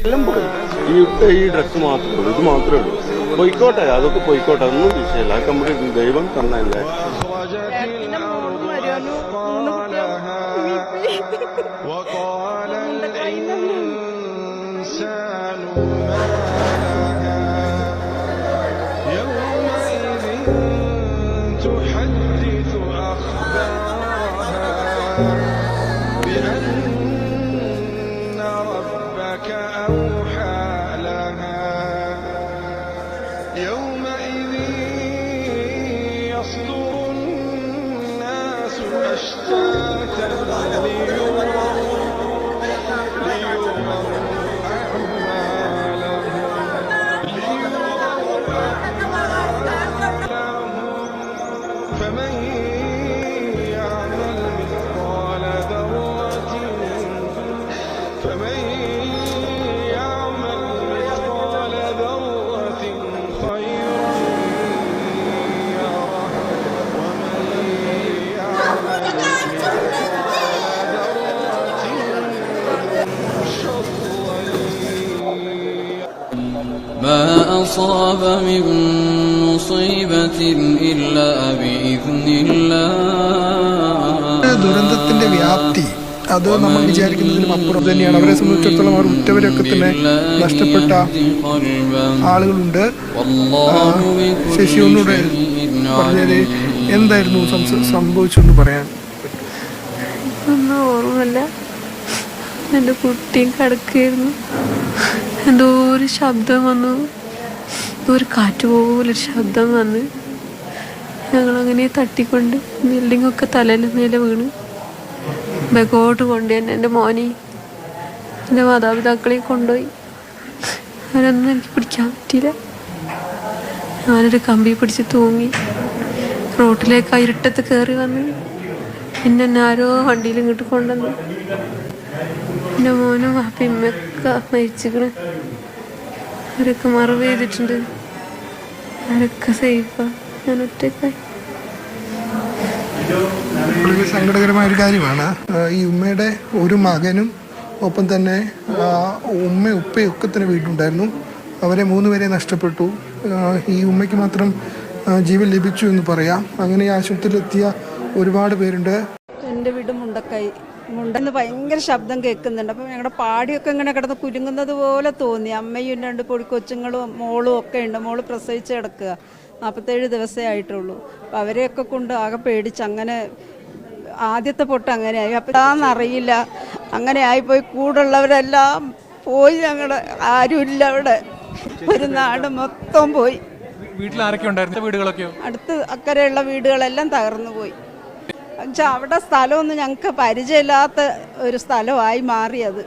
എല്ലാം പോയി. ഈ ഡ്രസ്സ് മാത്രമേ ഉള്ളൂ, ഇത് മാത്രമേ ഉള്ളൂ. പോയിക്കോട്ടെ, അതൊക്കെ പോയിക്കോട്ടെ, അതൊന്നും വിഷയമല്ല. അതൊക്കെ നമുക്ക് ദൈവം തന്നല്ലേ. ما أصاب من مصيبة إلا بإذن الله. ദുരന്തത്തിന്റെ വ്യാപ്തി അത് നമ്മൾ വിചാരിക്കുന്നതിലും അപ്പുറം തന്നെയാണ്. അവരെ സംബന്ധിച്ചിടത്തോളം അവർ ഉറ്റവരൊക്കെ തന്നെ നഷ്ടപ്പെട്ട ആളുകളുണ്ട്. ശശിയോട് പറഞ്ഞത് എന്തായിരുന്നു സംഭവിച്ചെന്ന് പറയാൻ? ഒന്നും ഓർമ്മല്ല. എൻ്റെ കുട്ടിയും കിടക്കുകയായിരുന്നു. എന്തോ ഒരു ശബ്ദം വന്നു, ഒരു കാറ്റ് പോലൊരു ശബ്ദം വന്ന് ഞങ്ങളങ്ങനെ തട്ടിക്കൊണ്ട് ബിൽഡിങ്ങൊക്കെ തലയിൽ മേലെ വീണ് ബെഗോട്ട് കൊണ്ട് തന്നെ എൻ്റെ മോനെയും എൻ്റെ മാതാപിതാക്കളെയും കൊണ്ടുപോയി. അവരൊന്നും എനിക്ക് പിടിക്കാൻ പറ്റിയില്ല. ഞാനൊരു കമ്പി പിടിച്ച് തൂങ്ങി റോട്ടിലേക്ക് ഇരുട്ടത്ത് കയറി വന്ന് പിന്നെ എന്നെ ആരോ വണ്ടിയിൽ ഇങ്ങോട്ട് കൊണ്ടുവന്നു. എൻ്റെ മോനും അപ്പിമ്മയൊക്കെ മരിച്ചിക്കണ്. അവരൊക്കെ മറവ് ചെയ്തിട്ടുണ്ട്. അവരൊക്കെ സേഫാ. ഞാൻ ഒറ്റക്കായി. വളരെ സങ്കടകരമായ ഒരു കാര്യമാണ്. ഈ ഉമ്മയുടെ ഒരു മകനും ഒപ്പം തന്നെ ഉമ്മയും ഉപ്പയും ഒക്കെ തന്നെ വീട്ടിലുണ്ടായിരുന്നു. അവരെ 3 പേരെ നഷ്ടപ്പെട്ടു. ഈ ഉമ്മയ്ക്ക് മാത്രം ജീവൻ ലഭിച്ചു എന്ന് പറയാം. അങ്ങനെ ആശുപത്രിയിലെത്തിയ ഒരുപാട് പേരുണ്ട്. എൻ്റെ വീട് മുണ്ടക്കായി. മുണ്ടെന്ന് ഭയങ്കര ശബ്ദം കേൾക്കുന്നുണ്ട്. അപ്പം ഞങ്ങളുടെ പാടിയൊക്കെ ഇങ്ങനെ കിടന്ന് കുലുങ്ങുന്നത് പോലെ തോന്നി. അമ്മയും 2 പൊടിക്കൊച്ചുങ്ങളും മോളും ഒക്കെ ഉണ്ട്. മോള് പ്രസവിച്ച് കിടക്കുക. 47 ദിവസമേ ആയിട്ടുള്ളൂ. അപ്പം അവരെയൊക്കെ കൊണ്ട് ആകെ പേടിച്ച് അങ്ങനെ ആദ്യത്തെ പൊട്ട് അങ്ങനെയായി. അപ്പം ഇതാണെന്നറിയില്ല, അങ്ങനെ ആയിപ്പോയി. കൂടുള്ളവരെല്ലാം പോയി. ഞങ്ങളുടെ ആരുമില്ല അവിടെ. ഒരു നാട് മൊത്തം പോയി. വീട്ടിൽ ആരൊക്കെ ഉണ്ടായിരുന്നു? വീടുകളൊക്കെയോ? അടുത്ത് അക്കരെയുള്ള വീടുകളെല്ലാം തകർന്നു പോയി. അവിടെ സ്ഥലമൊന്നും ഞങ്ങൾക്ക് പരിചയമില്ലാത്ത ഒരു സ്ഥലമായി മാറിയത്.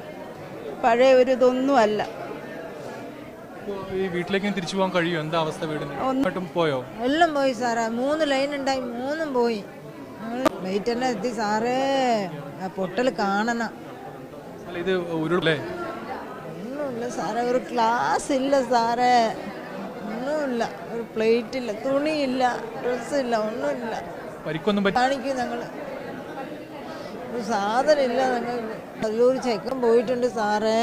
പഴയ ഒരു ഇതൊന്നുമല്ല. ഈ വീട്ടിലേക്ക് തിരിച്ചു പോകാൻ കഴിയുമോ? എന്താ അവസ്ഥ? വീടിന് പോയോ? എല്ലാം പോയി സാറേ. 3 ലൈൻ ഉണ്ടായി, 3ഉം പോയി. വെയിറ്റ് തന്നെ എത്തി സാറേ. ആ പൊട്ടൽ കാണണം. ഇത് ഒന്നുമില്ല സാറേ. ഒരു ക്ലാസ് ഇല്ല സാറേ. ഒന്നുമില്ല. ഒരു പ്ലേറ്റ് ഇല്ല, തുണിയില്ല, ഡ്രസ് ഇല്ല, ഒന്നുമില്ല. കാണിക്കും ഞങ്ങള്. ഒരു സാധനം ഇല്ല. ഞങ്ങൾ നല്ലൊരു ചെക്കൻ പോയിട്ടുണ്ട് സാറേ.